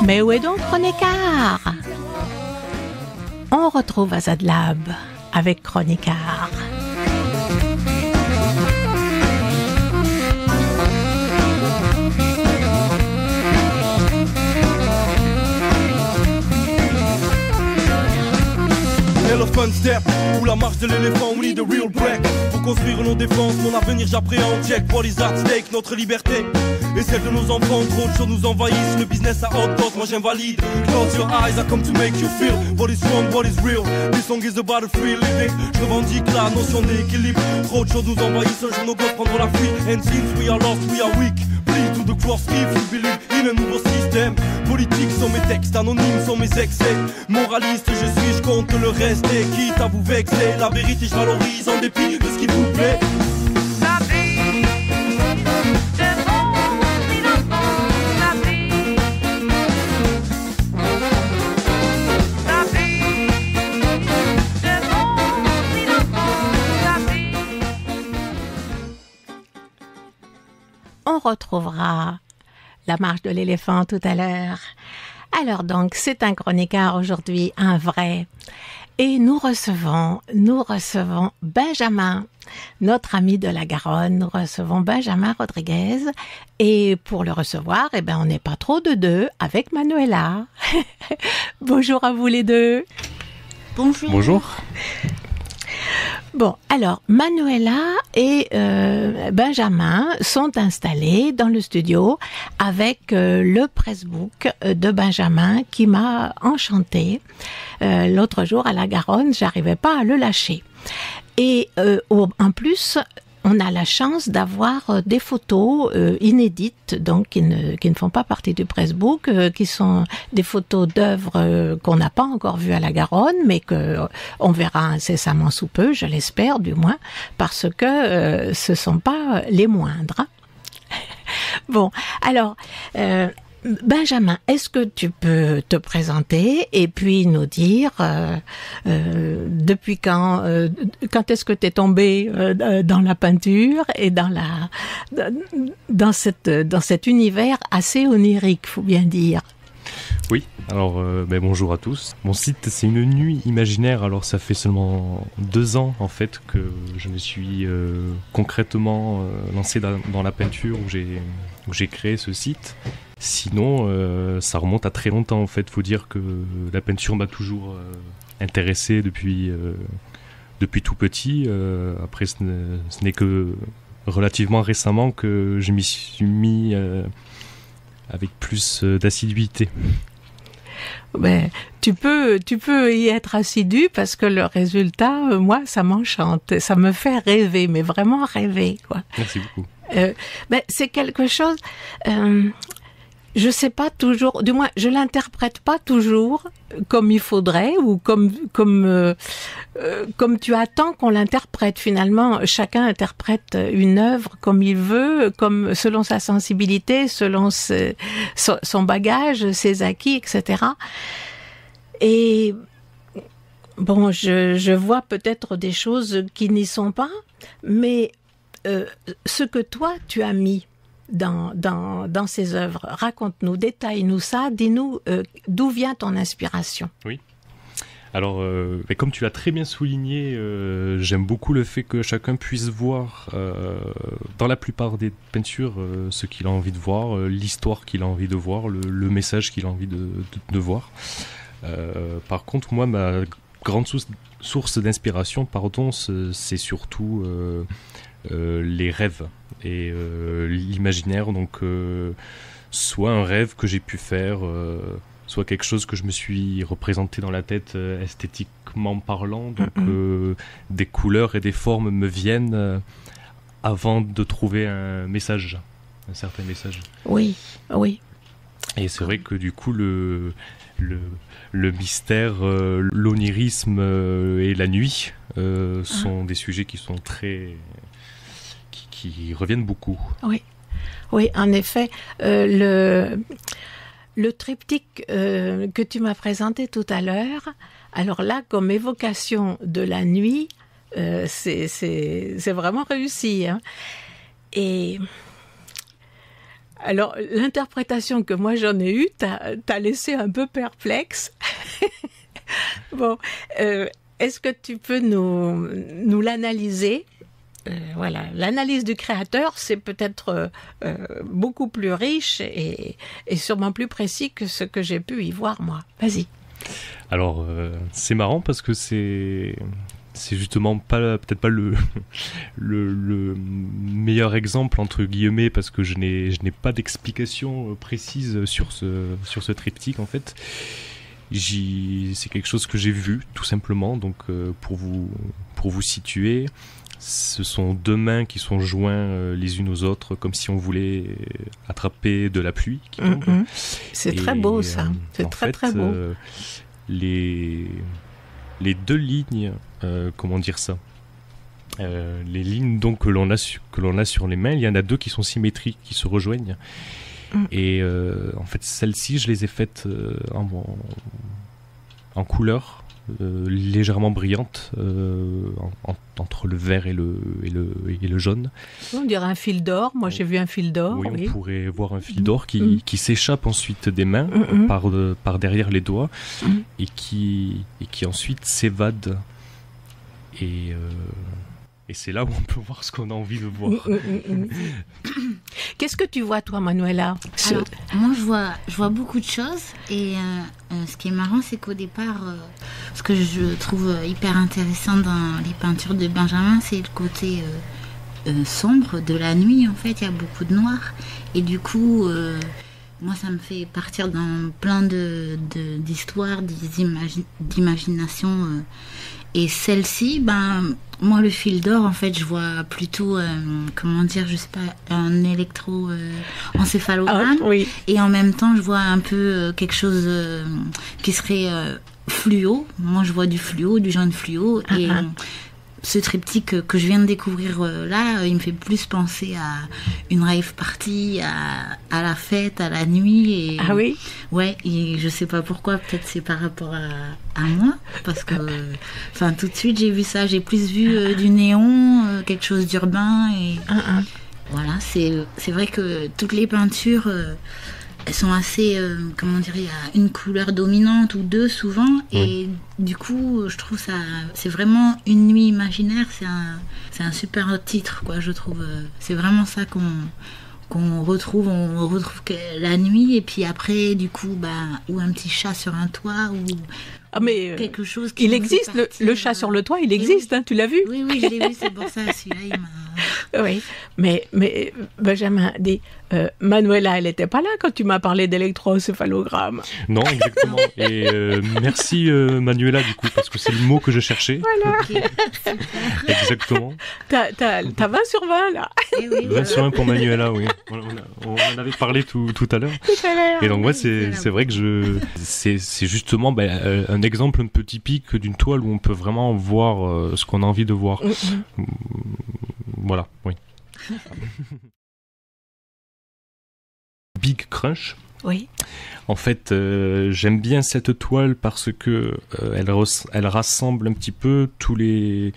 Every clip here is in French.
Mais où est donc Chroniquart? On retrouve Azad Lab avec Chroniquart. Elephant step, ou la marche de l'éléphant, we need a real break. Pour construire nos défenses, mon avenir j'appréhende. Check for these at stake, notre liberté et celle de nos enfants. Trop de choses nous envahissent, le business à haute dose, moi j'invalide. Close your eyes, I come to make you feel what is wrong, what is real. This song is about a free living. Je revendique la notion d'équilibre. Trop de choses nous envahissent, un jour nos gosses prendront la fuite. And since we are lost, we are weak. Bleed to the cross, if you believe in un nouveau système. Politique sont mes textes, anonymes sont mes excès. Moraliste je suis, je compte le reste. Et quitte à vous vexer, la vérité je valorise en dépit de ce qui vous plaît. La vie, c'est bon, la vie. La vie, c'est bon, la vie. On retrouvera la marche de l'éléphant tout à l'heure. Alors donc, c'est un chroniqueur aujourd'hui, un vrai. Et nous recevons Benjamin, notre ami de la Garonne. Nous recevons Benjamin Rodriguez. Et pour le recevoir, on n'est pas trop de deux avec Manuela. Bonjour à vous les deux. Bonjour. Bonjour. Bon, alors, Manuela et Benjamin sont installés dans le studio avec le pressbook de Benjamin qui m'a enchantée. L'autre jour à la Garonne, j'arrivais pas à le lâcher. Et en plus, on a la chance d'avoir des photos inédites, donc qui ne font pas partie du pressbook, qui sont des photos d'œuvres qu'on n'a pas encore vues à la Garonne, mais que on verra incessamment sous peu, je l'espère du moins, parce que ce sont pas les moindres. Hein. Bon, alors. Benjamin, est-ce que tu peux te présenter et puis nous dire depuis quand est-ce que tu es tombé dans la peinture et dans cet univers assez onirique, faut bien dire. Oui, alors bonjour à tous. Mon site c'est une nuit imaginaire, alors ça fait seulement 2 ans en fait que je me suis concrètement lancé dans la peinture où j'ai créé ce site. Sinon, ça remonte à très longtemps en fait. Faut dire que la peinture m'a toujours intéressé depuis tout petit. Après, ce n'est que relativement récemment que je m'y suis mis avec plus d'assiduité. Ben, tu peux y être assidu parce que le résultat, moi, ça m'enchante. Ça me fait rêver, mais vraiment rêver, quoi. Merci beaucoup. C'est quelque chose... je sais pas toujours, du moins je l'interprète pas toujours comme il faudrait ou comme tu attends qu'on l'interprète. Finalement, chacun interprète une œuvre comme il veut, comme selon sa sensibilité, selon son bagage, ses acquis, etc. Et bon, je vois peut-être des choses qui n'y sont pas, mais ce que toi tu as mis dans ces œuvres. Raconte-nous, détaille-nous ça, dis-nous d'où vient ton inspiration. Oui. Alors, comme tu l'as très bien souligné, j'aime beaucoup le fait que chacun puisse voir, dans la plupart des peintures, ce qu'il a envie de voir, l'histoire qu'il a envie de voir, le message qu'il a envie de voir. Par contre, moi, ma grande source d'inspiration, c'est surtout les rêves et l'imaginaire, donc soit un rêve que j'ai pu faire, soit quelque chose que je me suis représenté dans la tête esthétiquement parlant, donc des couleurs et des formes me viennent avant de trouver un certain message. Oui, oui. Et c'est vrai que du coup le mystère, l'onirisme et la nuit sont des sujets qui sont qui reviennent beaucoup. Oui, oui, en effet, le triptyque que tu m'as présenté tout à l'heure, alors là, comme évocation de la nuit, c'est vraiment réussi, hein. Et Alors, l'interprétation que moi j'en ai eue t'a laissé un peu perplexe. Bon, est-ce que tu peux nous l'analyser? Voilà, l'analyse du créateur, c'est peut-être beaucoup plus riche et sûrement plus précis que ce que j'ai pu y voir moi. Vas-y. Alors, c'est marrant parce que c'est justement peut-être pas le meilleur exemple entre guillemets, parce que je n'ai pas d'explication précise sur ce triptyque en fait. C'est quelque chose que j'ai vu tout simplement. Donc pour vous situer, ce sont deux mains qui sont jointes les unes aux autres, comme si on voulait attraper de la pluie qui tombe. C'est très beau ça. C'est très très beau. Les deux lignes, comment dire ça, les lignes donc que l'on a sur les mains, il y en a deux qui sont symétriques, qui se rejoignent. Et en fait, celles-ci, je les ai faites en couleur légèrement brillante, entre le vert et le jaune. On dirait un fil d'or. Moi, j'ai vu un fil d'or. Oui, on pourrait voir un fil d'or qui s'échappe ensuite des mains par derrière les doigts et qui ensuite s'évade. Et c'est là où on peut voir ce qu'on a envie de voir. Qu'est-ce que tu vois, toi, Manuela? Alors, moi, je vois beaucoup de choses. Et ce qui est marrant, c'est qu'au départ, ce que je trouve hyper intéressant dans les peintures de Benjamin, c'est le côté sombre de la nuit. En fait, il y a beaucoup de noir. Et du coup, moi, ça me fait partir dans plein d'histoires, d'imagination. Et celle-ci, moi, le fil d'or, en fait, je vois plutôt, comment dire, je sais pas, un électroencéphalogramme. Oui. Et en même temps, je vois un peu quelque chose qui serait fluo. Moi, je vois du fluo, du jaune fluo. Et ce triptyque que je viens de découvrir là, il me fait plus penser à une rave party, à la fête, à la nuit. Et, ah oui? Ouais, et je sais pas pourquoi, peut-être c'est par rapport à moi, parce que tout de suite j'ai vu ça, j'ai plus vu du néon, quelque chose d'urbain. Et voilà, c'est vrai que toutes les peintures... elles sont assez, comment dire, il y a une couleur dominante ou deux souvent, et du coup, je trouve ça, c'est vraiment une nuit imaginaire, c'est un super titre, quoi, je trouve. C'est vraiment ça qu'on retrouve, on retrouve que la nuit, et puis après, du coup, ou un petit chat sur un toit, ou quelque chose qui... Il existe, le chat sur le toit, il existe, oui. Tu l'as vu? Oui, je l'ai vu, c'est pour ça, celui-là, il m'a... Oui, mais Benjamin dit, Manuela, elle n'était pas là quand tu m'as parlé d'électroencéphalogramme. Non, exactement. Et merci Manuela, du coup, parce que c'est le mot que je cherchais. Voilà. Exactement. T'as 20 sur 20, là. Et oui, 20 sur 1 pour Manuela, oui. On en avait parlé tout à l'heure. Et donc, ouais, c'est vrai que c'est justement un exemple un peu typique d'une toile où on peut vraiment voir ce qu'on a envie de voir. Voilà, oui. Big Crunch. Oui. En fait, j'aime bien cette toile parce que elle rassemble un petit peu tous les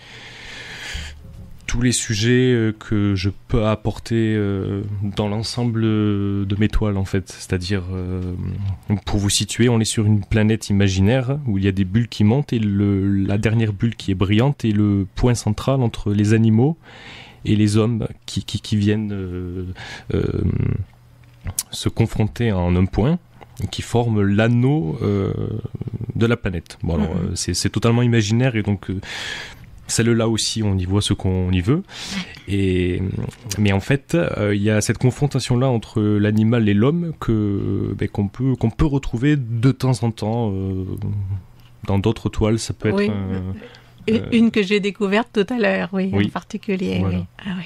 sujets que je peux apporter dans l'ensemble de mes toiles, en fait. C'est-à-dire, pour vous situer, on est sur une planète imaginaire où il y a des bulles qui montent, et la dernière bulle qui est brillante est le point central entre les animaux et les hommes qui viennent se confronter en un point, qui forme l'anneau de la planète. Bon, alors, c'est totalement imaginaire, et donc celle-là aussi, on y voit ce qu'on y veut. Mais en fait, il y a cette confrontation-là entre l'animal et l'homme qu'on peut retrouver de temps en temps dans d'autres toiles. Ça peut être... Une que j'ai découverte tout à l'heure, oui, en particulier. Voilà. Oui. Ah, oui.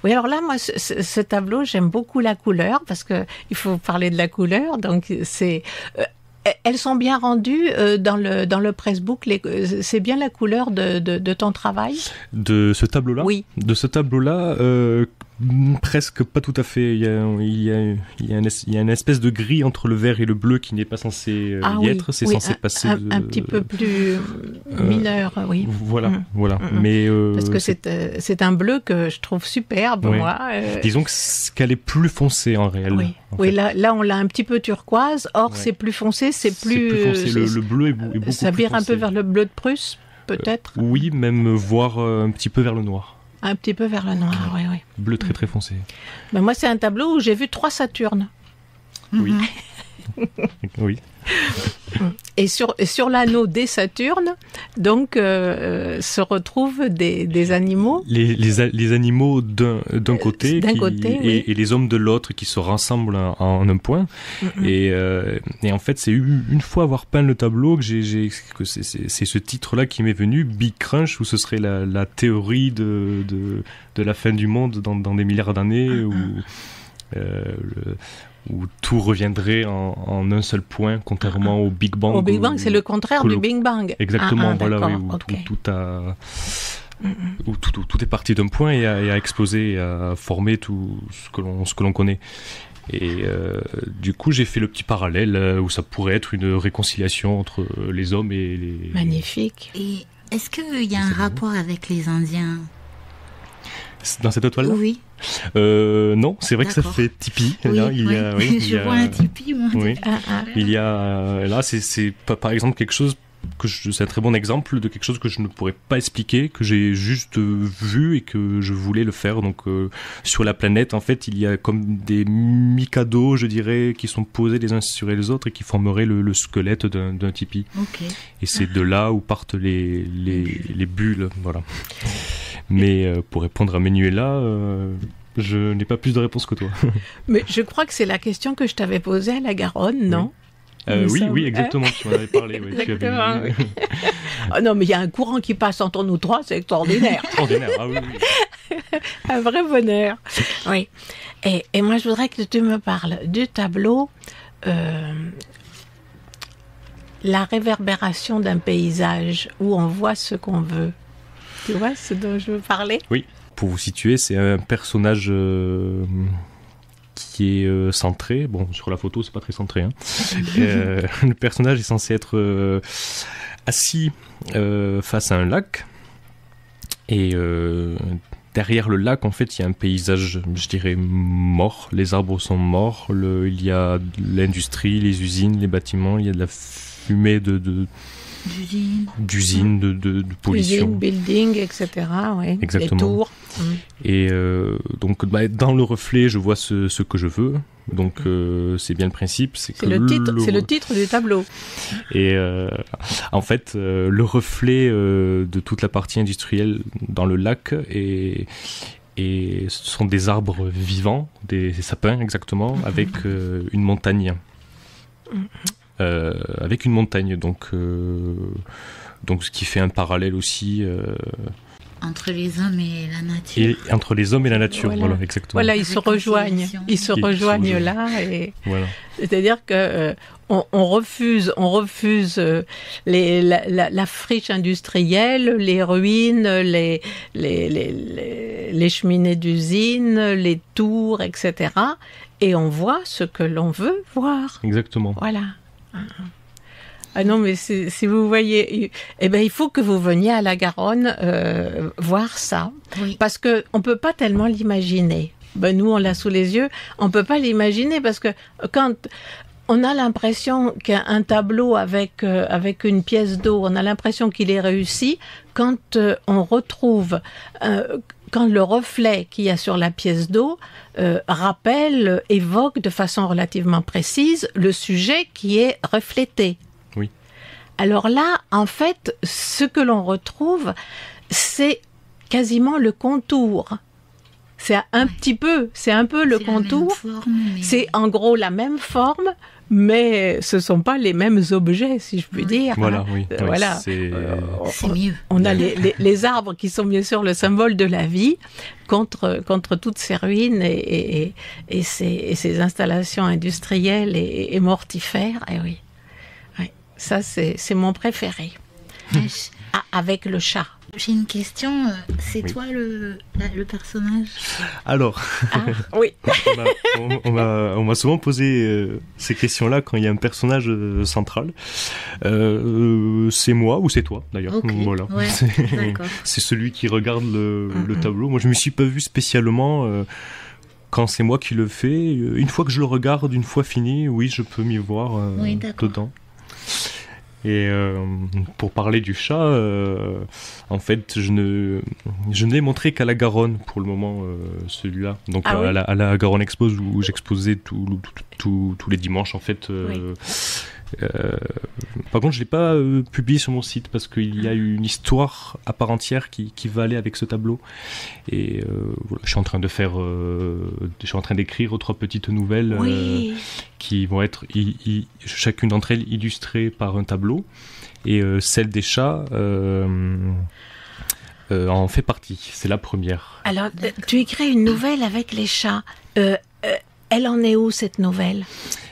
Oui, alors là, moi, ce tableau, j'aime beaucoup la couleur, parce que il faut parler de la couleur. Donc, c'est... elles sont bien rendues dans le pressbook. C'est bien la couleur de ton travail? De ce tableau-là? Oui. De ce tableau-là, Presque pas tout à fait. Il y a une espèce de gris entre le vert et le bleu qui n'est pas censé y être. C'est censé passer un petit peu plus mineur, oui. Voilà. Mais parce que c'est un bleu que je trouve superbe, ouais. moi. Disons qu'elle est plus foncée en réel. Oui, là on l'a un petit peu turquoise. Or, c'est plus foncé, c'est plus foncé. Le bleu est beaucoup plus foncé. Ça vire un peu vers le bleu de Prusse, peut-être. Oui, même voire un petit peu vers le noir. Un petit peu vers le noir, oui. Bleu très très foncé. Ben moi, c'est un tableau où j'ai vu 3 Saturnes. Oui. Oui. Et sur l'anneau des Saturnes, donc, se retrouvent des animaux. Les animaux d'un côté, oui. et les hommes de l'autre qui se rassemblent en un point. Et en fait, c'est une fois avoir peint le tableau que c'est ce titre-là qui m'est venu, Big Crunch, où ce serait la théorie de la fin du monde dans des milliards d'années, où tout reviendrait en un seul point, contrairement au Big Bang. Au Big Bang, c'est le contraire du Big Bang. Exactement, voilà, oui, où okay. tout est parti d'un point et a explosé, et a formé tout ce que l'on connaît. Et du coup, j'ai fait le petit parallèle où ça pourrait être une réconciliation entre les hommes et les... Magnifique. Et est-ce qu'il y a un rapport avec les Indiens ? Dans cette toile-là ? Oui. Non, c'est vrai que ça fait tipi. Oui, là, je vois un tipi, moi. Oui. Il y a là, c'est par exemple quelque chose c'est un très bon exemple de quelque chose que je ne pourrais pas expliquer, que j'ai juste vu et que je voulais le faire. Donc sur la planète, en fait, il y a comme des mikados, je dirais, qui sont posés les uns sur les autres et qui formeraient le squelette d'un tipi. Okay. Et c'est de là où partent les bulles, voilà. Mais pour répondre à Menuela, je n'ai pas plus de réponse que toi. Mais je crois que c'est la question que je t'avais posée à la Garonne, non ? Oui, exactement, tu m'en avais parlé. Oui, exactement, oui. Oh non, mais il y a un courant qui passe entre nous trois, c'est extraordinaire. Extraordinaire, ah oui. Un vrai bonheur. Oui. Et moi, je voudrais que tu me parles du tableau, la réverbération d'un paysage où on voit ce qu'on veut. Tu vois ce dont je veux parler ? Oui. Pour vous situer, c'est un personnage qui est centré. Bon, sur la photo, c'est pas très centré. Hein. Le personnage est censé être assis face à un lac. Et derrière le lac, en fait, il y a un paysage, je dirais, mort. Les arbres sont morts. Il y a l'industrie, les usines, les bâtiments. Il y a de la fumée d'usines, de pollution. Usines, building, etc. Oui. Exactement. Les tours. Et donc, dans le reflet, je vois ce que je veux. Donc, c'est bien le principe. C'est le titre du tableau. Et en fait, le reflet de toute la partie industrielle dans le lac et ce sont des arbres vivants, des sapins exactement, avec une montagne. Donc ce qui fait un parallèle aussi entre les hommes et la nature. Et entre les hommes et la nature, voilà exactement. Voilà, ils se rejoignent là, et voilà. C'est-à-dire que on refuse la friche industrielle, les ruines, les cheminées d'usines, les tours, etc. Et on voit ce que l'on veut voir. Exactement. Voilà. Ah non, mais si vous voyez, il faut que vous veniez à la Garonne voir ça, oui. Parce que on peut pas tellement l'imaginer. Nous, on l'a sous les yeux, on peut pas l'imaginer parce que quand on a l'impression qu'un tableau avec une pièce d'eau, on a l'impression qu'il est réussi quand on retrouve. Quand le reflet qu'il y a sur la pièce d'eau évoque de façon relativement précise le sujet qui est reflété. Oui. Alors là, en fait, ce que l'on retrouve, c'est quasiment le contour. C'est un peu le contour. C'est en gros la même forme, mais ce ne sont pas les mêmes objets, si je puis dire. Voilà, oui. Voilà. C'est mieux. On a les arbres qui sont bien sûr le symbole de la vie contre toutes ces ruines et ces installations industrielles et mortifères. Et oui. Ça, c'est mon préféré. Avec le chat. J'ai une question. C'est Oui. toi le personnage? Alors, Ah, oui. on m'a souvent posé ces questions-là quand il y a un personnage central. C'est moi ou c'est toi d'ailleurs. Ok, Voilà. ouais, C'est- d'accord. C'est celui qui regarde le tableau. Moi, je me suis pas vu spécialement quand c'est moi qui le fais. Une fois que je le regarde, une fois fini, oui, je peux m'y voir Oui, d'accord. dedans. Et pour parler du chat, en fait, je ne l'ai montré qu'à la Garonne pour le moment, celui-là. Donc Ah oui. à la Garonne Expose où j'exposais tous les dimanches en fait. Par contre, je l'ai pas publié sur mon site parce qu'il y a une histoire à part entière qui va aller avec ce tableau. Et voilà, je suis en train d'écrire 3 petites nouvelles Oui. qui vont être chacune d'entre elles illustrées par un tableau. Et celle des chats en fait partie. C'est la première. Alors, tu écris une nouvelle avec les chats. Elle en est où, cette nouvelle?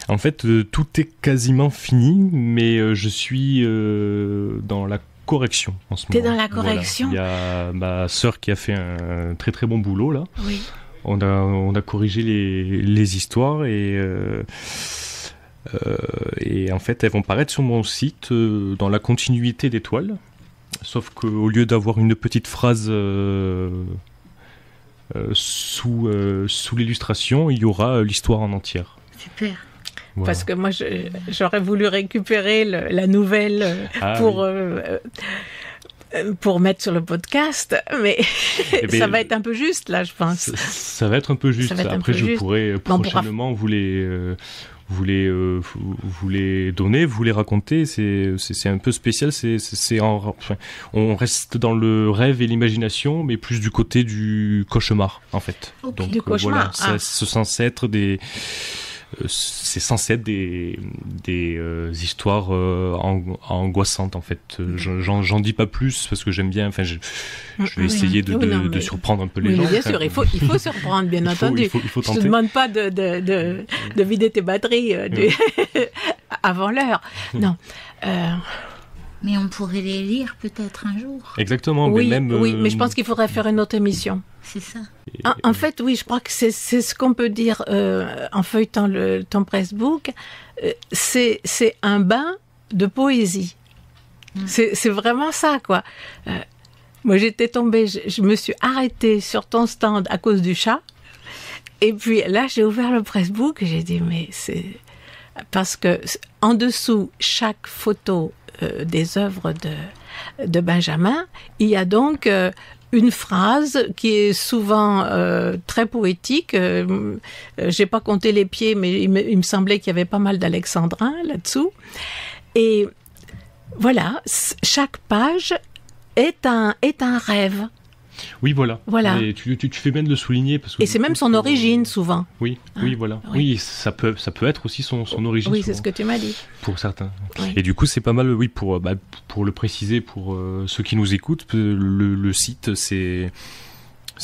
En fait, tout est quasiment fini, mais je suis dans la correction en ce T'es moment. dans la correction? Voilà. Il y a ma sœur qui a fait un très très bon boulot là. Oui. On a corrigé les histoires et en fait elles vont paraître sur mon site dans la continuité des toiles. Sauf qu'au lieu d'avoir une petite phrase sous l'illustration, il y aura l'histoire en entière. Super. Voilà. Parce que moi, j'aurais voulu récupérer la nouvelle pour mettre sur le podcast, mais Eh ben, ça va être un peu juste, là, je pense. Ça va être un peu juste. Ça va être un Après, peu je juste. pourrais Bon, on pourra- prochainement vous les donner, vous les raconter. C'est un peu spécial. Enfin, on reste dans le rêve et l'imagination, mais plus du côté du cauchemar, en fait. Ok. Donc Du cauchemar, voilà, ah. c'est censé être des histoires angoissantes en fait. J'en dis pas plus parce que j'aime bien. Enfin, je vais essayer Oui, non, de mais- surprendre un peu les Oui, gens. mais bien sûr, il faut se reprendre, bien entendu. Il faut Je te tenter. demande pas de vider tes batteries avant l'heure. Non. Mais on pourrait les lire peut-être un jour. Exactement. Oui, mais même. oui, mais je pense qu'il faudrait faire une autre émission. C'est ça. En fait, oui, je crois que c'est ce qu'on peut dire en feuilletant ton pressbook. C'est un bain de poésie. C'est vraiment ça, quoi. Moi, j'étais tombée, je me suis arrêtée sur ton stand à cause du chat. Et puis là, j'ai ouvert le pressbook et j'ai dit, mais c'est... Parce que en dessous, chaque photo des œuvres de Benjamin, il y a donc une phrase qui est souvent très poétique. J'ai pas compté les pieds, mais il me semblait qu'il y avait pas mal d'alexandrins là-dessous. Et voilà, chaque page est un rêve. Oui, voilà. Voilà. Et tu fais bien de le souligner parce que. Et c'est même son origine souvent. Oui, oui, voilà. oui. Oui, ça peut être aussi son origine. Oui, c'est souvent, ce que tu m'as dit. pour certains. Oui. Et du coup, c'est pas mal, oui, pour le préciser pour ceux qui nous écoutent, le site, c'est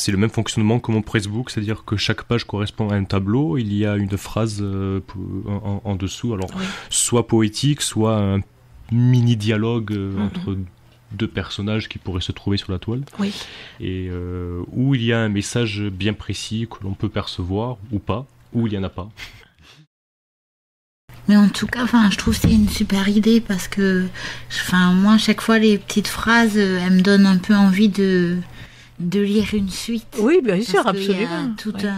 le même fonctionnement que mon pressbook, c'est-à-dire que chaque page correspond à un tableau, il y a une phrase en dessous, alors Oui. soit poétique, soit un mini dialogue entre deux personnages qui pourraient se trouver sur la toile, Oui. et où il y a un message bien précis que l'on peut percevoir ou pas, ou il y en a pas. Mais en tout cas, enfin, je trouve que c'est une super idée parce que, enfin, moi, à chaque fois, les petites phrases, elles me donnent un peu envie de lire une suite. Oui, bien sûr, Parce qu'il y a absolument. tout Oui.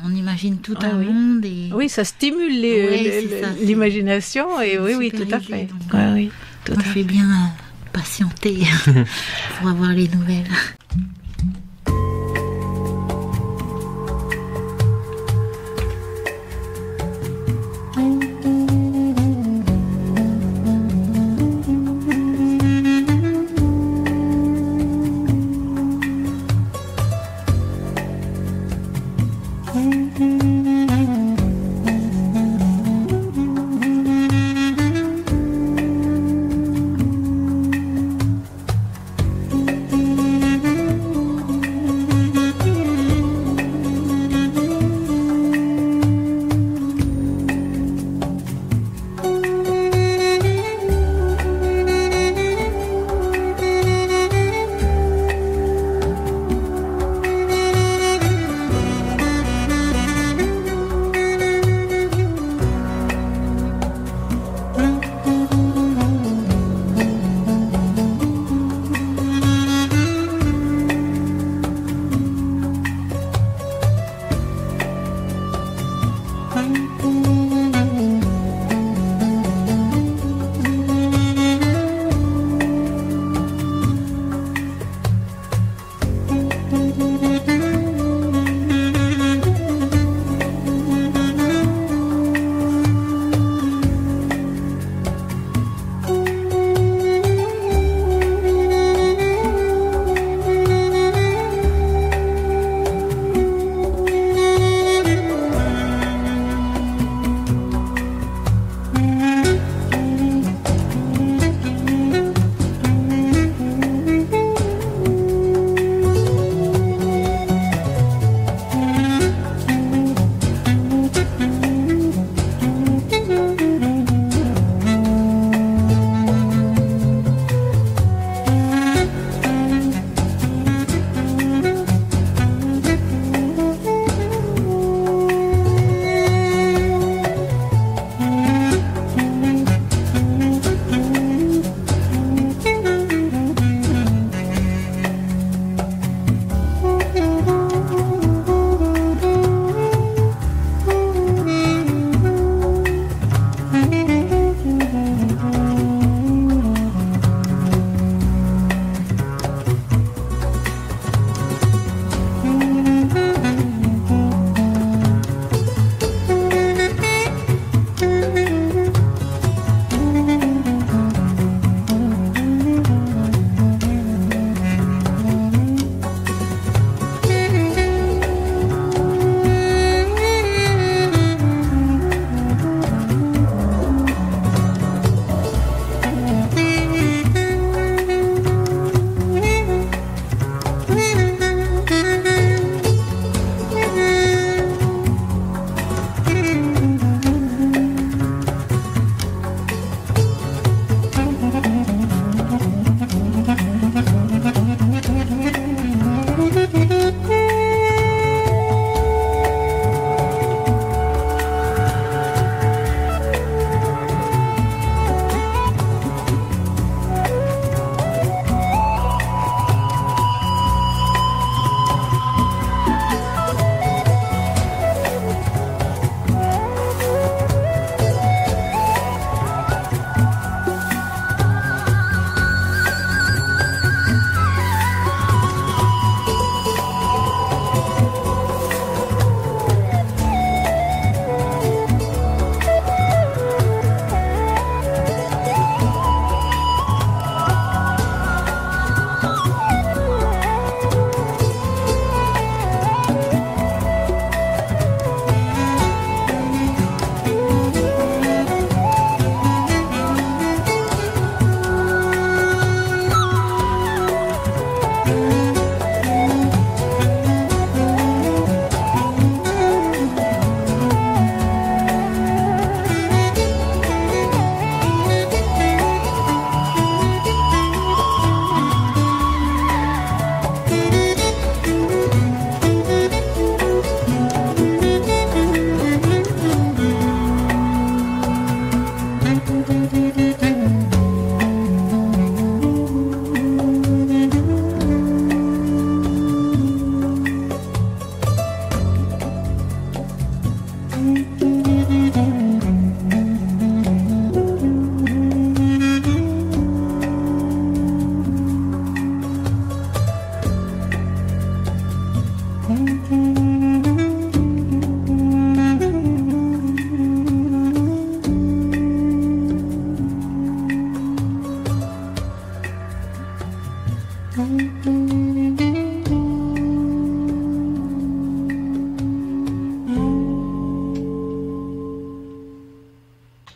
on imagine tout Ah un oui. monde et Oui, ça stimule Ouais, c'est ça, c'est- l'imagination et c'est oui, une oui, super tout à idée, fait. donc, Ouais, oui, tout moi, à je fait. vais bien patienter pour avoir les nouvelles.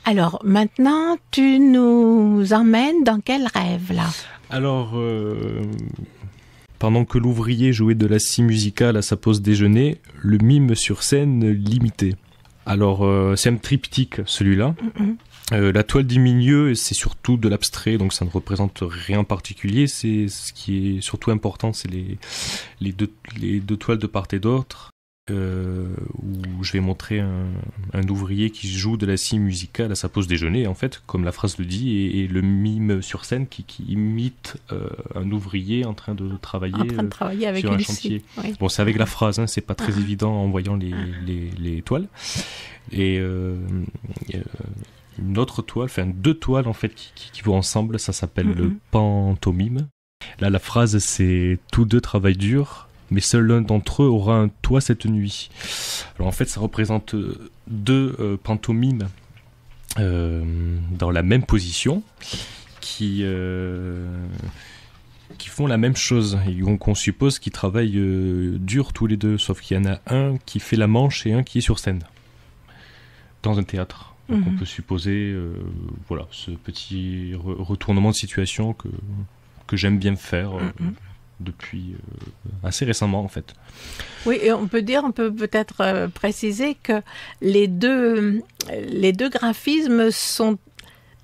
Alors, maintenant, tu nous emmènes dans quel rêve, là? Alors, pendant que l'ouvrier jouait de la scie musicale à sa pause déjeuner, le mime sur scène l'imitait. Alors, c'est un triptyque, celui-là. La toile du milieu, c'est surtout de l'abstrait, donc ça ne représente rien en particulier. C'est ce qui est surtout important, c'est les deux toiles de part et d'autre, où je vais montrer un ouvrier qui joue de la scie musicale à sa pause déjeuner, en fait, comme la phrase le dit, et le mime sur scène qui imite un ouvrier en train de travailler, avec sur un une chantier. scie. Oui. Bon, c'est avec la phrase, hein, c'est pas très évident en voyant les toiles. Et une autre toile, enfin deux toiles en fait qui vont ensemble, ça s'appelle le pantomime. Là, la phrase c'est « Tous deux travaillent dur, mais seul l'un d'entre eux aura un toit cette nuit ». Alors en fait, ça représente deux pantomimes dans la même position qui font la même chose. Et donc on suppose qu'ils travaillent dur tous les deux, sauf qu'il y en a un qui fait la manche et un qui est sur scène dans un théâtre. Donc on peut supposer voilà, ce petit retournement de situation que j'aime bien faire depuis assez récemment en fait. Oui, et on peut peut-être préciser que les deux graphismes sont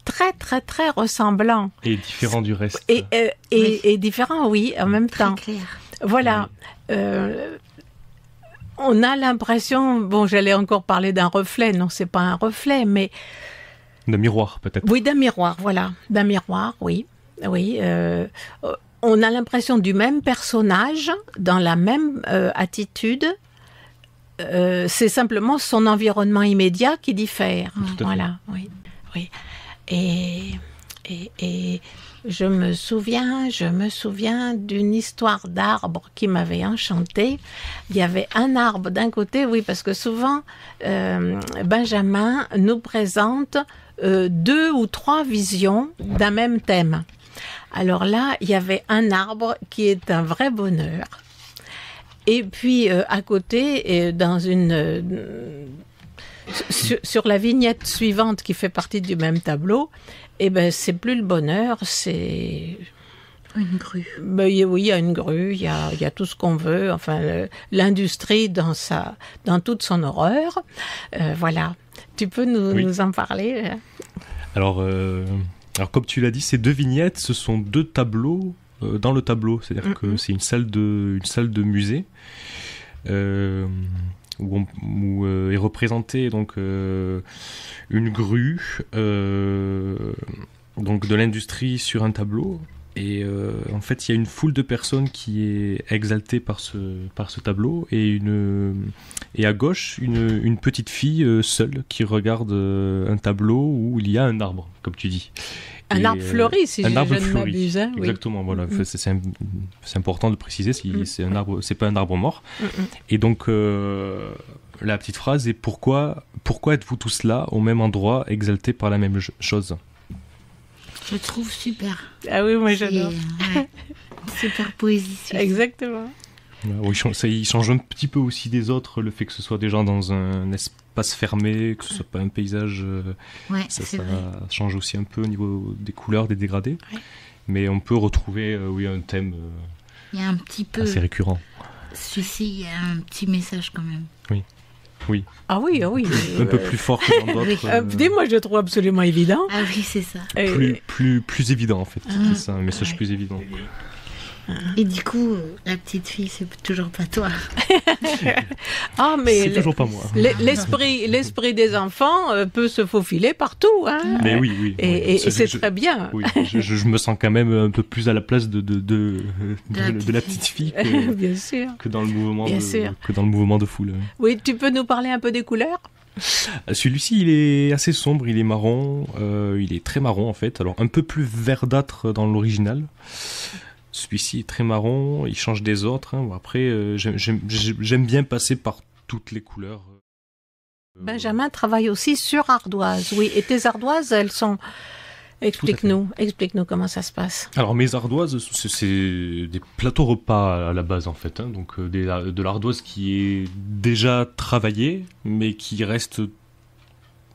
très très très ressemblants. Et différents du reste. Et différents, oui, en même temps. Très clair. Voilà. On a l'impression, bon, j'allais encore parler d'un reflet, non, c'est pas un reflet, mais... D'un miroir, peut-être. Oui, d'un miroir, voilà. D'un miroir, oui. Oui. On a l'impression du même personnage, dans la même attitude. C'est simplement son environnement immédiat qui diffère. Voilà, oui. Oui. Et je me souviens d'une histoire d'arbre qui m'avait enchantée. Il y avait un arbre d'un côté, oui, parce que souvent, Benjamin nous présente 2 ou 3 visions d'un même thème. Alors là, il y avait un arbre qui est un vrai bonheur. Et puis, à côté, sur la vignette suivante qui fait partie du même tableau, eh ben, c'est plus le bonheur, c'est Une grue. Ben, oui, il y a une grue, il y a tout ce qu'on veut. Enfin, l'industrie dans toute son horreur. Voilà. Tu peux nous en parler? Alors, comme tu l'as dit, ces 2 vignettes, ce sont 2 tableaux dans le tableau. C'est-à-dire que c'est une salle de musée où est représentée donc une grue donc de l'industrie sur un tableau. Et en fait, il y a une foule de personnes qui est exaltée par ce tableau, et à gauche, une petite fille seule qui regarde un tableau où il y a un arbre, comme tu dis. Un arbre fleuri, si je ne m'abuse. Hein, exactement, voilà. C'est important de préciser, c'est un arbre, c'est pas un arbre mort. Et donc, la petite phrase est pourquoi êtes-vous tous là, au même endroit, exaltés par la même chose? Je trouve super. Ah oui, moi j'adore. Super poésie. Exactement. Oui, il change un petit peu aussi des autres, le fait que ce soit des gens dans un espace fermé, que ce soit pas un paysage. Ça change aussi un peu au niveau des couleurs, des dégradés. Ouais. Mais on peut retrouver un thème il y a un petit peu assez récurrent. Celui-ci, il y a un petit message quand même. Oui. Ah oui. Un peu plus fort que dans d'autres. Moi, je le trouve absolument évident. Ah oui, c'est ça. Plus évident, en fait. C'est un message plus évident. Et du coup, la petite fille, c'est toujours pas toi. Ah, mais c'est toujours pas moi. L'esprit des enfants peut se faufiler partout. Hein. Mais oui. Et c'est très bien. Oui, je me sens quand même un peu plus à la place de la petite fille bien sûr. que dans le mouvement de foule. Oui, tu peux nous parler un peu des couleurs? Celui-ci, il est assez sombre, il est marron, il est très marron en fait. Alors un peu plus verdâtre dans l'original. Celui-ci est très marron, il change des autres. Hein. Bon, après, j'aime bien passer par toutes les couleurs. Benjamin travaille aussi sur ardoise. Oui, et tes ardoises, elles sont... Explique-nous comment ça se passe. Alors mes ardoises, c'est des plateaux repas à la base en fait. Hein. Donc de l'ardoise qui est déjà travaillée, mais qui reste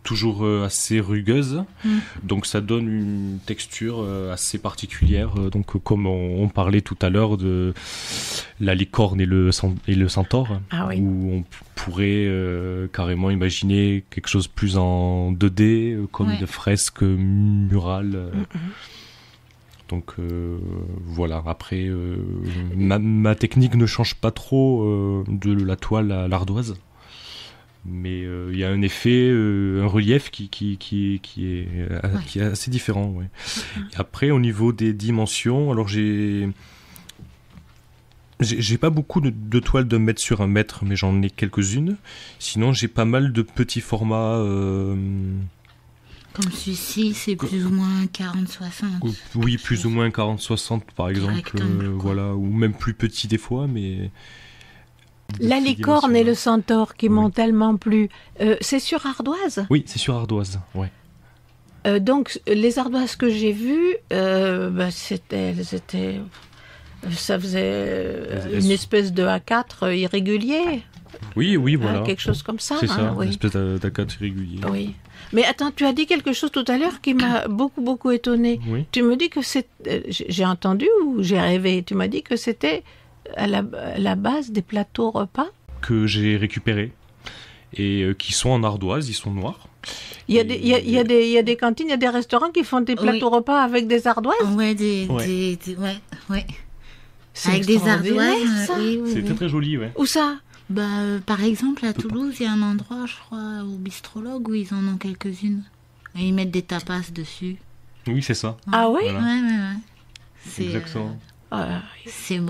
toujours assez rugueuse, donc ça donne une texture assez particulière, donc comme on parlait tout à l'heure de la licorne et le centaure, où on pourrait carrément imaginer quelque chose plus en 2D, comme une fresque murale. Donc voilà, après ma technique ne change pas trop de la toile à l'ardoise. Mais il y a un effet, un relief qui est assez différent. Ouais. Et après, au niveau des dimensions, alors j'ai pas beaucoup de toiles de mètre sur 1 mètre, mais j'en ai quelques-unes. Sinon, j'ai pas mal de petits formats. Comme celui-ci, c'est plus ou moins 40-60. Oui, plus ou moins 40-60 par exemple. Voilà, ou même plus petit des fois, mais... La licorne et le centaure qui m'ont tellement plu, c'est sur ardoise? Oui, c'est sur ardoise, ouais. Donc, les ardoises que j'ai vues, ça faisait une espèce de A4 irrégulier. Oui, voilà. Quelque chose comme ça. C'est ça, une espèce d'A4 irrégulier. Oui. Mais attends, tu as dit quelque chose tout à l'heure qui m'a beaucoup étonnée. Oui. Tu me dis que c'est... j'ai entendu ou j'ai rêvé? Tu m'as dit que c'était... à la base des plateaux repas que j'ai récupérés et qui sont en ardoise, ils sont noirs. Il y a des cantines, il y a des restaurants qui font des plateaux repas avec des ardoises. Ouais. Avec des ardoises. Ça. C'est très joli, ouais. Où ça? Par exemple, à Toulouse, il y a un endroit, je crois, au Bistrologue, où ils en ont quelques-unes. Et ils mettent des tapas dessus. Oui, c'est ça. Ah oui? Voilà. Ouais. C'est exactement. C'est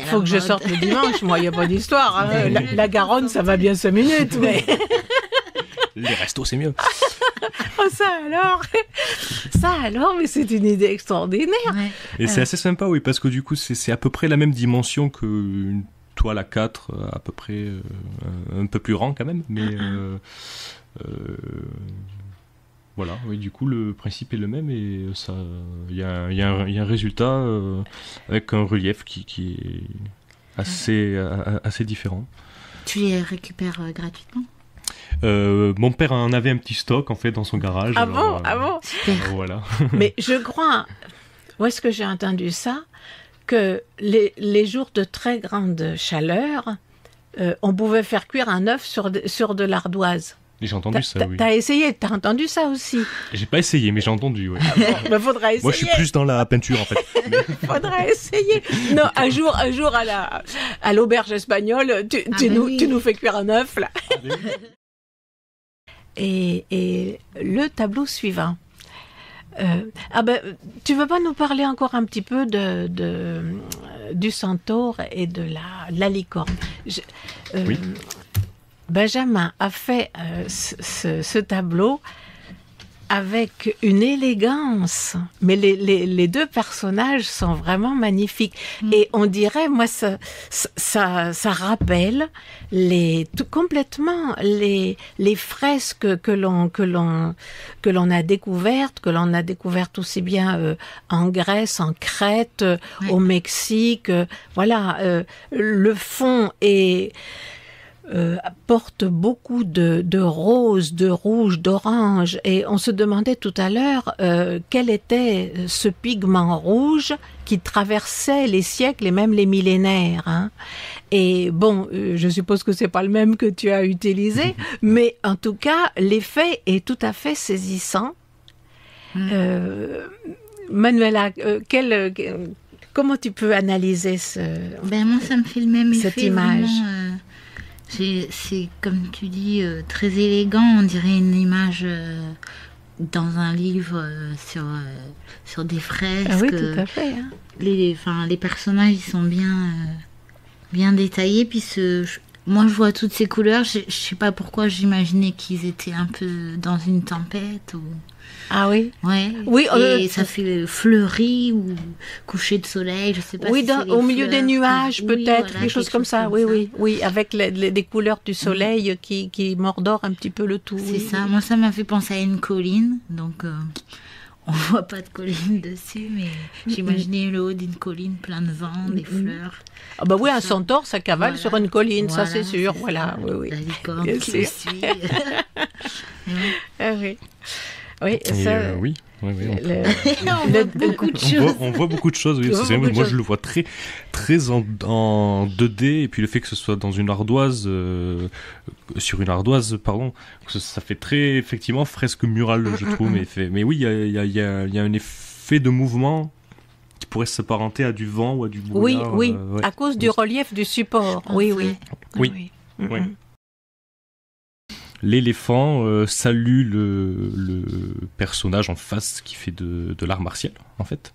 faut que je sorte le dimanche, moi, il n'y a pas d'histoire. Hein. La Garonne, ça va bien 5 minutes, mais... Les restos, c'est mieux. Oh, ça alors, mais c'est une idée extraordinaire. Ouais. Et c'est assez sympa, oui, parce que du coup, c'est à peu près la même dimension qu'une toile A4, à peu près un peu plus grand quand même, mais... Voilà, oui, du coup, le principe est le même et il y a un résultat avec un relief qui est assez différent. Tu les récupères gratuitement? Mon père en avait un petit stock en fait dans son garage. Ah bon? Voilà. Mais je crois, où est-ce que j'ai entendu ça? Que les jours de très grande chaleur, on pouvait faire cuire un œuf sur de l'ardoise. Et j'ai entendu ça, oui. T'as essayé, t'as entendu ça aussi? J'ai pas essayé, mais j'ai entendu, oui. Bah, faudra essayer. Moi, je suis plus dans la peinture, en fait. Faudra essayer. Non, un jour à l'auberge espagnole, tu nous fais cuire un œuf, là. Et le tableau suivant. Tu veux pas nous parler encore un petit peu du centaure et de la licorne? Oui. Benjamin a fait ce tableau avec une élégance, mais les deux personnages sont vraiment magnifiques. Et on dirait, moi, ça rappelle complètement les fresques que l'on a découvertes aussi bien en Grèce, en Crète, au Mexique. Voilà, le fond porte beaucoup de roses, de rouges, d'oranges, et on se demandait tout à l'heure quel était ce pigment rouge qui traversait les siècles et même les millénaires. Hein. Et bon, je suppose que c'est pas le même que tu as utilisé, mais en tout cas, l'effet est tout à fait saisissant. Manuela, comment tu peux analyser moi, ça me fait le même cette effet. image. Vraiment, c'est comme tu dis, très élégant. On dirait une image dans un livre sur des fresques. Ah oui, tout à fait. Hein. Les personnages, ils sont bien détaillés. Puis moi, je vois toutes ces couleurs. Je sais pas pourquoi j'imaginais qu'ils étaient un peu dans une tempête. Ah oui. Ouais. Oui. Et ça fait fleuri ou coucher de soleil, je sais pas. Oui, si c'est au les milieu des fleurs, nuages, oui, peut-être, voilà, quelque chose comme ça. Oui, avec des couleurs du soleil qui mordorent un petit peu le tout. C'est oui. ça. Moi, ça m'a fait penser à une colline. Donc, on voit pas de colline dessus, mais j'imaginais le haut d'une colline, plein de vent, des fleurs. Ah bah oui, un Ça. centaure, ça cavale Voilà. sur une colline, ça Voilà, c'est sûr. c'est Voilà, ça. oui. La licorne Bien qui le sûr. suit. Ah oui. Oui, Et, ça. oui. On On voit beaucoup de choses. on voit beaucoup de choses, oui. Tu vois C'est vrai, beaucoup de moi, choses. je le vois très, très en 2D, et puis le fait que ce soit dans une ardoise, sur une ardoise, pardon, ça fait très, effectivement, fresque murale, je trouve. Mais oui, il y a un effet de mouvement qui pourrait s'apparenter à du vent ou à du Oui, brouillard. oui, ouais. à cause du relief du support. Je pense, Oui. Oui. Mm, Ouais. mm. L'éléphant salue le personnage en face qui fait de l'art martial, en fait.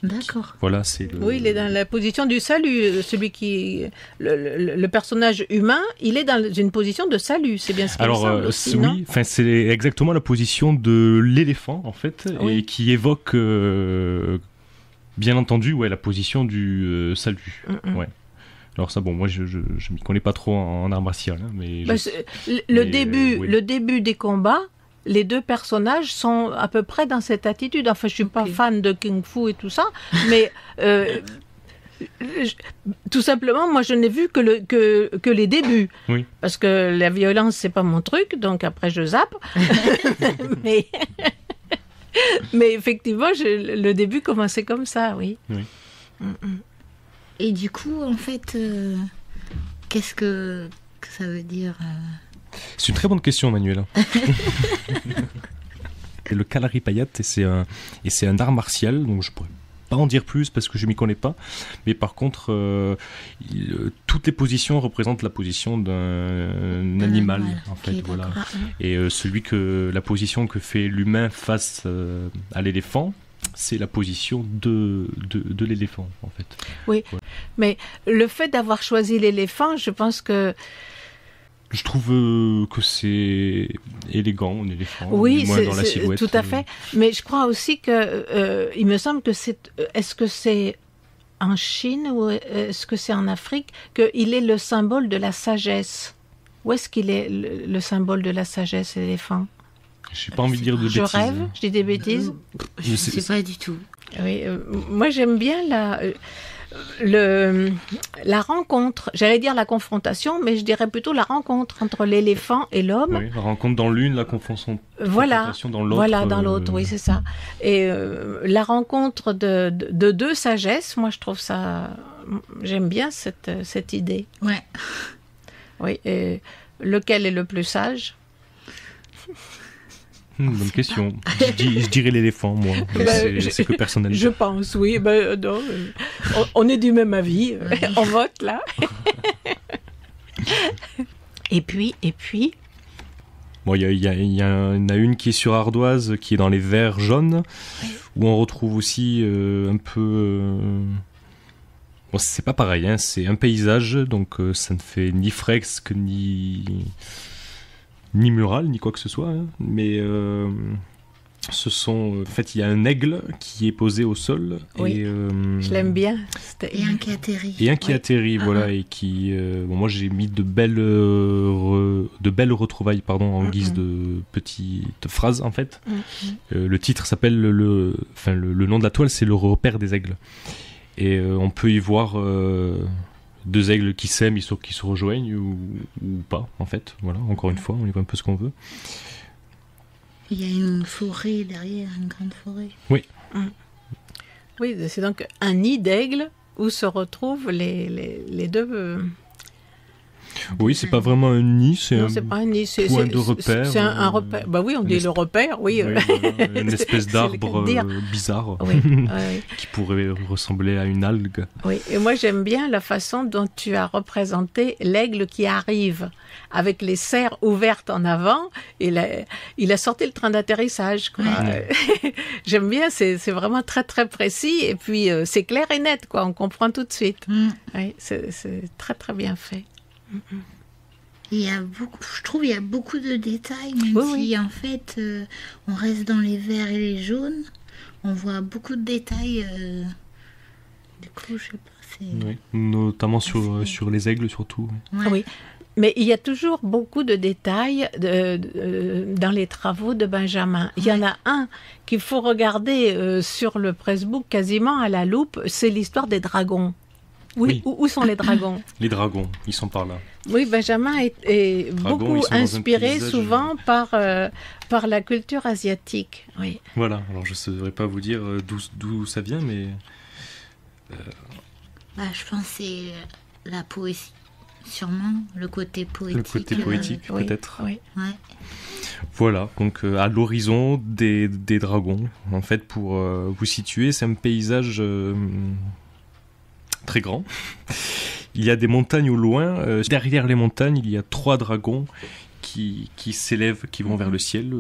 D'accord. Voilà, c'est le... Oui, il est dans la position du salut. Celui qui, le personnage humain, il est dans une position de salut. C'est bien ce qu'il me semble aussi, non? oui, enfin c'est exactement la position de l'éléphant en fait, Oui. et qui évoque, bien entendu, la position du salut. Ouais. Alors ça, bon, moi je m'y connais pas trop en art martial, hein, mais Bah, le oui. début des combats, les deux personnages sont à peu près dans cette attitude. Enfin, je suis pas fan de Kung Fu et tout ça, mais tout simplement, moi, je n'ai vu que les débuts. Oui. Parce que la violence, c'est pas mon truc, donc après, je zappe. mais effectivement, le début commençait comme ça, oui. Oui. Et du coup, en fait, qu'est-ce que ça veut dire C'est une très bonne question, Manuela. Le Kalaripayat, et c'est un art martial, donc je pourrais pas en dire plus parce que je m'y connais pas, mais par contre toutes les positions représentent la position d'un animal, en fait, Ok, voilà. d'accord. Et la position que fait l'humain face à l'éléphant, c'est la position de l'éléphant, en fait. Oui, Ouais. mais le fait d'avoir choisi l'éléphant, je pense que Je trouve que c'est élégant, un éléphant, oui, du moins dans la c'est silhouette. tout à fait. Mais je crois aussi que il me semble que est-ce que c'est en Chine ou est-ce que c'est en Afrique qu'il est le symbole de la sagesse? Où est-ce qu'il est le symbole de la sagesse, l'éléphant? J'ai pas envie de dire de Je bêtises. rêve, je dis des bêtises. Je sais pas du tout. Oui, moi j'aime bien la rencontre, j'allais dire la confrontation, mais je dirais plutôt la rencontre entre l'éléphant et l'homme. Oui, la rencontre dans l'une, la confrontation dans l'autre. Voilà, dans l'autre, oui, c'est ça. Et la rencontre de deux sagesses, moi je trouve ça, j'aime bien cette idée. Ouais. Oui, et lequel est le plus sage? Bonne question. Je dirais l'éléphant, moi. Mais c'est que personnel. Je pense, oui. Non, on est du même avis. On vote, là. Et puis Bon, il y en a une qui est sur ardoise, qui est dans les verts jaunes, où on retrouve aussi un peu... Bon, c'est pas pareil, hein, c'est un paysage, donc ça ne fait ni fresque, ni mural, ni quoi que ce soit, hein, mais en fait, il y a un aigle qui est posé au sol. Oui, et, je l'aime bien. Et un qui atterrit. Et un qui atterrit, voilà, et qui... bon, moi, j'ai mis de belles retrouvailles, en guise de petites phrases, en fait. Le titre s'appelle... le nom de la toile, c'est Le repère des aigles. Et on peut y voir... deux aigles qui s'aiment, qui se rejoignent ou pas, en fait. Voilà, encore une fois, on y voit un peu ce qu'on veut. Il y a une forêt derrière, une grande forêt. Oui. Oui, c'est donc un nid d'aigle où se retrouvent les deux... Oui, c'est pas vraiment un nid, c'est Non, c'est pas un nid, point de repère. C'est un repère. Bah oui, on dit le repère, oui. Oui, voilà, une espèce d'arbre bizarre qui pourrait ressembler à une algue. Oui, et moi j'aime bien la façon dont tu as représenté l'aigle qui arrive avec les serres ouvertes en avant. Il a sorti le train d'atterrissage, quoi. J'aime bien, c'est vraiment très très précis et puis c'est clair et net, quoi. On comprend tout de suite. Oui, c'est très très bien fait. Je trouve il y a beaucoup de détails, même si en fait on reste dans les verts et les jaunes, on voit beaucoup de détails. Du coup, je sais pas, oui, notamment sur les aigles surtout. Ouais. Oui, mais il y a toujours beaucoup de détails dans les travaux de Benjamin. Il y en a un qu'il faut regarder sur le pressbook quasiment à la loupe, c'est l'histoire des dragons. Oui. Où sont les dragons? Les dragons, ils sont par là. Oui, Benjamin est beaucoup inspiré souvent par la culture asiatique. Oui. Voilà, alors je ne saurais pas vous dire d'où ça vient, mais... je pense que c'est la poésie, sûrement, le côté poétique. Le côté poétique, peut-être. Oui. Ouais. Voilà, donc à l'horizon des dragons. En fait, pour vous situer, c'est un paysage... très grand. Il y a des montagnes au loin. Derrière les montagnes, il y a 3 dragons qui s'élèvent, qui vont vers le ciel.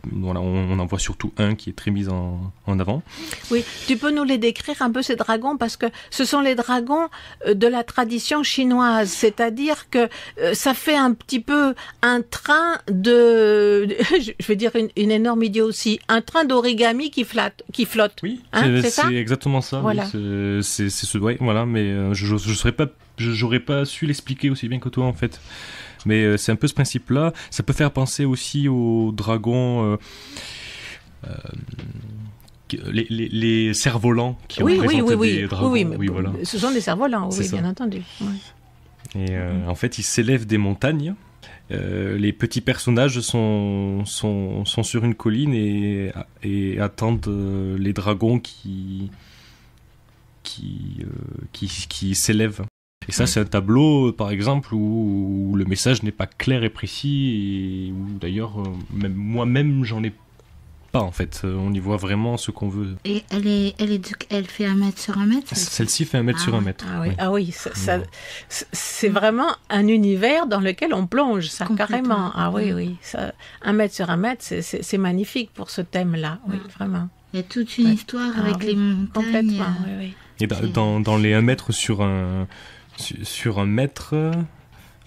Voilà, on en voit surtout un qui est très mis en avant. Oui, tu peux nous les décrire un peu, ces dragons, parce que ce sont les dragons de la tradition chinoise, c'est-à-dire que ça fait un petit peu un train je vais dire une énorme idiotie, un train d'origami qui flotte. Oui, c'est ça. C'est exactement ça. Voilà. Oui, voilà, mais j'aurais pas su l'expliquer aussi bien que toi, en fait. Mais c'est un peu ce principe-là. Ça peut faire penser aussi aux dragons, les cerfs-volants qui représentent des dragons. Oui, voilà. Ce sont des cerfs-volants, oui, ça. bien entendu. Oui. Et en fait, ils s'élèvent des montagnes. Les petits personnages sont sur une colline et attendent les dragons qui s'élèvent. Et ça, c'est un tableau, par exemple, où le message n'est pas clair et précis, et où d'ailleurs, moi-même, j'en ai pas, en fait. On y voit vraiment ce qu'on veut. Et elle fait 1 mètre sur 1 mètre? Celle-ci fait 1 mètre sur 1 mètre. C'est vraiment un univers dans lequel on plonge, ça, carrément. Ah oui. Ça, 1 mètre sur 1 mètre, c'est magnifique pour ce thème-là, oui, vraiment. Il y a toute une histoire avec les montagnes. Complètement, oui. Et dans les 1 mètre sur un mètre,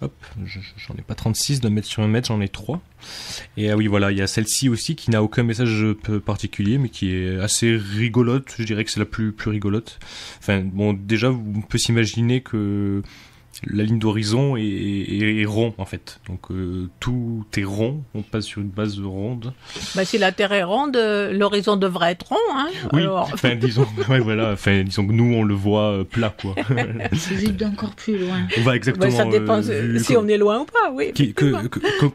hop, j'en ai pas 36, d'1 mètre sur 1 mètre, j'en ai 3. Et oui, voilà, il y a celle-ci aussi qui n'a aucun message particulier, mais qui est assez rigolote. Je dirais que c'est la plus rigolote. Enfin, bon, déjà, on peut s'imaginer que la ligne d'horizon est rond en fait. Donc tout est rond, on passe sur une base ronde. Bah, si la Terre est ronde, l'horizon devrait être rond. Hein, Oui, alors. enfin disons, ouais, voilà, enfin disons que nous on le voit plat quoi. Vous êtes d'encore plus loin. On va exactement. Bah, ça dépend si on est loin ou pas, oui.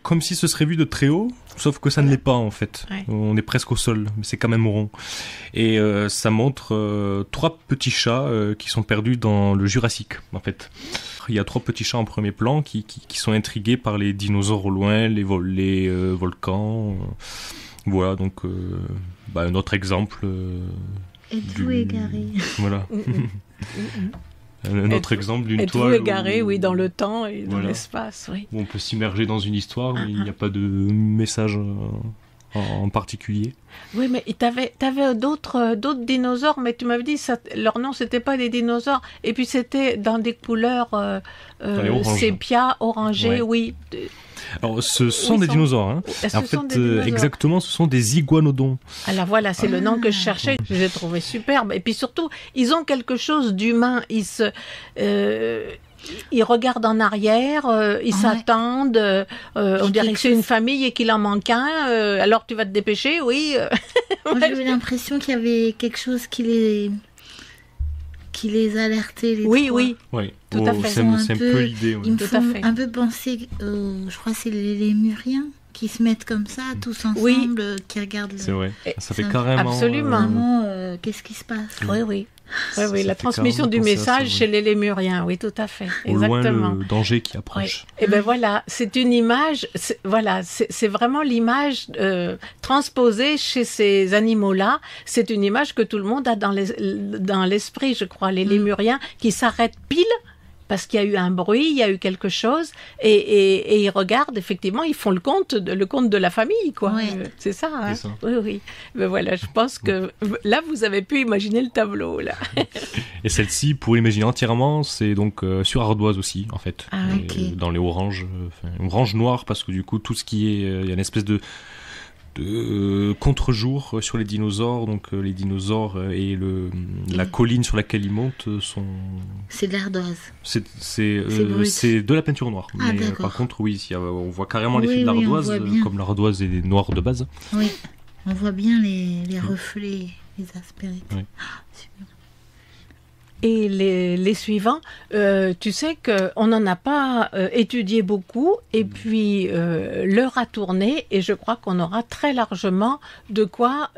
Comme si ce serait vu de très haut, sauf que ça ne l'est pas en fait. Ouais. On est presque au sol, mais c'est quand même rond. Et ça montre 3 petits chats qui sont perdus dans le Jurassique en fait. Il y a 3 petits chats en premier plan qui sont intrigués par les dinosaures au loin, les volcans. Voilà, donc un autre exemple. Êtes-vous égaré? Voilà. Un autre exemple d'une Êtes-vous toile égaré, oui, dans le temps et dans Voilà. l'espace, oui. où on peut s'immerger dans une histoire, mais il n'y a pas de message en particulier. Oui, mais t'avais d'autres dinosaures, mais tu m'avais dit ça, leur nom c'était pas des dinosaures, et puis c'était dans des couleurs les oranges. sépia, orangées, Ouais. oui. Alors, ce sont Oui, des sont- dinosaures. Hein. Ce En sont fait, des dinosaures. exactement, ce sont des iguanodons. Alors voilà, c'est le nom que je cherchais, je les ai trouvés superbes. Et puis surtout, ils ont quelque chose d'humain. Ils regardent en arrière, ils s'attendent. On dirait que c'est une famille et qu'il en manque un. Alors tu vas te dépêcher, oui. Moi, j'avais l'impression qu'il y avait quelque chose qui les alertait. Les Oui, trois. oui. Ouais. Tout à fait. C'est Ils sont un peu l'idée. Ouais. Ils me Tout à font fait. un peu penser, je crois que c'est les Lémuriens qui se mettent comme ça, tous ensemble, Oui. qui regardent. C'est vrai. Et Ça fait ça- carrément. Absolument. Vraiment, qu'est-ce qui se passe? Oui, oui. Ça Oui, la fait transmission carrément du penser à ça, message ouais. chez les Lémuriens, oui, tout à fait. Au loin, Exactement. le danger qui Oui. approche. Et ben voilà, c'est une image, c'est vraiment l'image transposée chez ces animaux-là. C'est une image que tout le monde a dans l'esprit, je crois, les Lémuriens qui s'arrêtent pile parce qu'il y a eu un bruit, il y a eu quelque chose, et ils regardent, effectivement, ils font le compte de la famille, quoi. Ouais. C'est ça, hein. C'est ça. Oui, oui. Mais voilà, je pense que là, vous avez pu imaginer le tableau, là. Et celle-ci, pour l'imaginer entièrement, c'est donc sur ardoise aussi, en fait. Ah, Et, ok. dans les oranges, orange noir, parce que du coup, tout ce qui est. Il y a une espèce de contre-jour sur les dinosaures. Donc les dinosaures et la colline sur laquelle ils montent sont. C'est de l'ardoise. C'est brut. c'est de la peinture noire. Ah, Mais d'accord. par contre, oui, on voit carrément l'effet Oui, de oui, on l'ardoise, voit bien. comme l'ardoise est noire de base. Oui, on voit bien les reflets, les aspérités. Oui. Ah, super. Et les suivants, tu sais qu'on n'en a pas étudié beaucoup, et puis l'heure a tourné, et je crois qu'on aura très largement de quoi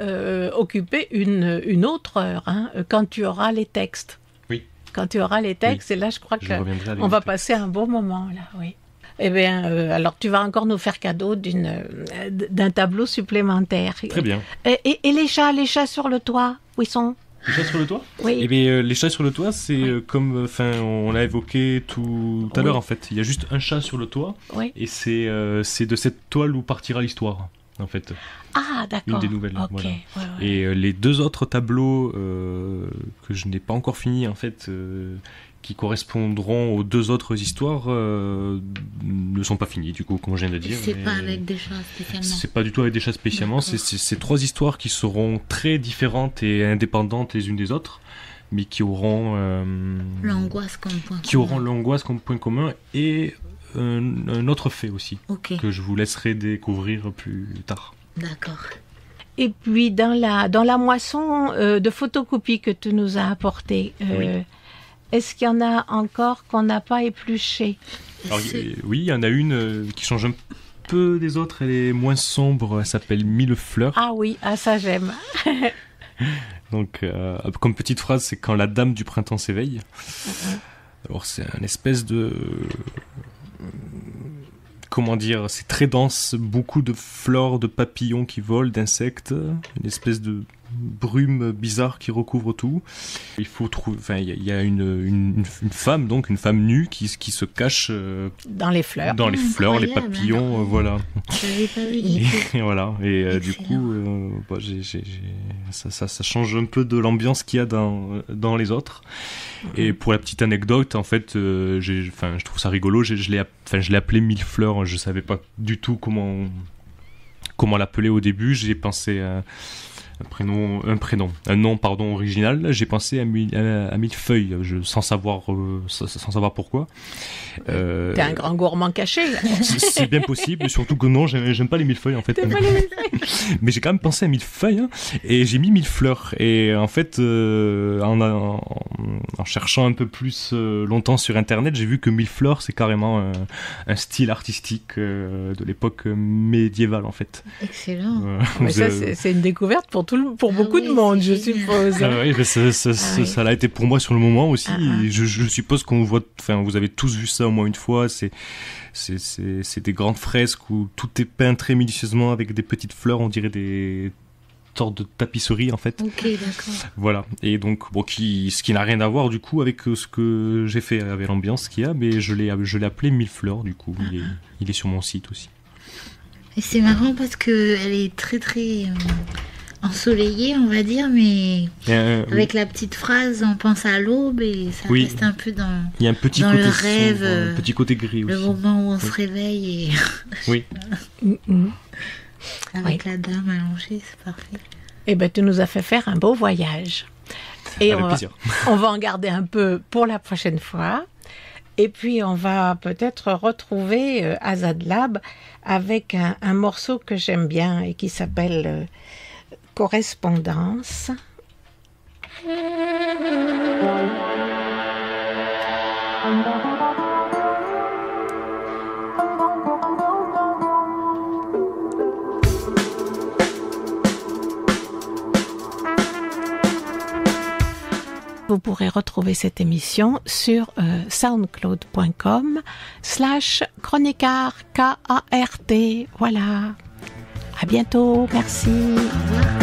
occuper une autre heure, hein, quand tu auras les textes. Oui. Quand tu auras les textes, et là je crois Je reviendrai à qu'on va l'expliquer. passer un bon moment, là, oui. Eh bien, alors tu vas encore nous faire cadeau d'un tableau supplémentaire. Très bien. Et les chats sur le toit, où ils sont? Les chats sur le toit Oui. Eh bien, les chats sur le toit, c'est comme, on l'a évoqué tout à Oui. l'heure en fait. Il y a juste un chat sur le toit, Oui. et c'est de cette toile où partira l'histoire, en fait. Ah, d'accord. Une des nouvelles, Ok. voilà. Ouais, ouais. Et les 2 autres tableaux que je n'ai pas encore finis, en fait, qui correspondront aux 2 autres histoires, ne sont pas finis, du coup, comme je viens de dire. C'est mais pas avec des chats spécialement. C'est pas du tout avec des chats spécialement. D'accord. C'est 3 histoires qui seront très différentes et indépendantes les unes des autres, mais qui auront L'angoisse comme point. qui auront l'angoisse comme point commun et un autre fait aussi Ok, que je vous laisserai découvrir plus tard. d'accord. Et puis dans la moisson de photocopies que tu nous as apportée, Oui. est-ce qu'il y en a encore qu'on n'a pas épluché? Alors, C'est- oui, il y en a une qui change un peu des autres, elle est moins sombre, elle s'appelle Mille fleurs. Ah oui, ah ça j'aime. Donc, comme petite phrase, c'est quand la dame du printemps s'éveille. Alors, c'est un espèce de... Comment dire, c'est très dense, beaucoup de fleurs, de papillons qui volent, d'insectes, une espèce de brume bizarre qui recouvre tout. Il faut trouver, enfin, il y a une femme, donc une femme nue qui se cache Dans les fleurs. dans les fleurs, les Incroyable, papillons, voilà. J'avais pas vu du Et, tout. et voilà. Et du Excellent. coup, ça change un peu de l'ambiance qu'il y a dans les autres. Et pour la petite anecdote, en fait, je trouve ça rigolo. Je l'ai appelé Mille fleurs. Je savais pas du tout comment l'appeler au début. J'ai pensé à un nom original. J'ai pensé à Millefeuille, sans savoir pourquoi. T'es un grand gourmand caché. Là. C'est bien possible, surtout que non, j'aime pas les millefeuilles en fait. T'aimes pas les millefeuilles. Mais j'ai quand même pensé à millefeuille, hein, et j'ai mis millefleurs. Et en fait, en cherchant un peu plus longtemps sur internet, j'ai vu que millefleurs c'est carrément un style artistique de l'époque médiévale en fait. Excellent. Mais ça, c'est une découverte pour beaucoup de monde, je suppose. Oui, ça l'a été pour moi sur le moment aussi. Je suppose qu'on voit, enfin, vous avez tous vu ça au moins une fois. C'est des grandes fresques où tout est peint très minutieusement avec des petites fleurs, on dirait des sortes de tapisseries en fait. Ok, d'accord. Voilà. Et donc, ce qui n'a rien à voir du coup avec ce que j'ai fait, avec l'ambiance qu'il y a, mais je l'ai appelé Millefleurs du coup. Il est sur mon site aussi. Et c'est marrant parce que elle est très très ensoleillée, on va dire, mais avec la petite phrase, on pense à l'aube et ça reste un peu dans. Il y a un petit dans côté le rêve, sombre, un petit côté gris le aussi. moment où on se réveille et Oui. avec la dame allongée, c'est parfait. Eh ben, tu nous as fait faire un beau voyage. Et Avec plaisir. On va en garder un peu pour la prochaine fois. Et puis, on va peut-être retrouver Azad Lab avec un morceau que j'aime bien et qui s'appelle Correspondance. Vous pourrez retrouver cette émission sur soundcloud.com/chroniquart, K-A-R-T. Voilà. À bientôt. Merci. Au revoir.